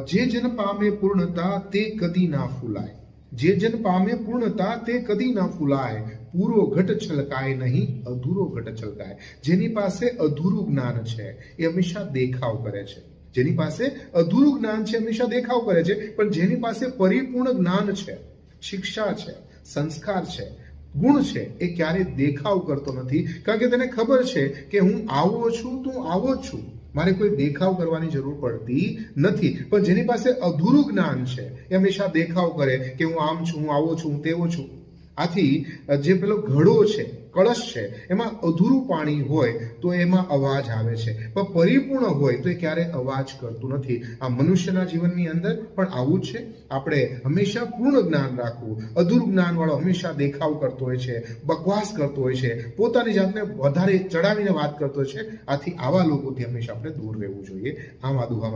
જે જન પામે પૂર્ણતા તે કદી ના ફૂલાય. જે જન પામે પૂર્ણતા તે કદી ના ફૂલાય. પૂરો ઘટ છલકાય નહીં, અધૂરો ઘટ છલકાય. જેની પાસે અધૂરું જ્ઞાન છે એ હંમેશા દેખાવ કરે છે. જેની પાસે અધૂરું જ્ઞાન છે હંમેશા દેખાવ કરે છે, પણ જેની પાસે પરિપૂર્ણ જ્ઞાન છે, શિક્ષા છે, સંસ્કાર છે, ગુણ છે, એ ક્યારેય દેખાવ કરતો નથી. કારણ કે તેને ખબર છે કે હું આવો છું તો હું આવો જ છું, મારે કોઈ દેખાવ કરવાની જરૂર પડતી નથી. પણ જેની પાસે અધૂરું જ્ઞાન છે એ હંમેશા દેખાવ કરે કે હું આમ છું, હું આવો છું, હું તેવો છું. આથી જે પેલો ઘડો છે, કળશ છે, એમાં અધૂરું પાણી હોય તો એમાં અવાજ આવે છે, પણ પરિપૂર્ણ હોય તો એ ક્યારેય અવાજ કરતું નથી. આ મનુષ્યના જીવનની અંદર પણ આવું જ છે. આપણે હંમેશા પૂર્ણ જ્ઞાન રાખવું. અધૂરું જ્ઞાન વાળો હંમેશા દેખાવ કરતો હોય છે, બકવાસ કરતો હોય છે, પોતાની જાતને વધારે ચડાવીને વાત કરતો હોય છે. આથી આવા લોકોથી હંમેશા આપણે દૂર રહેવું જોઈએ. આમ આ દુહામાં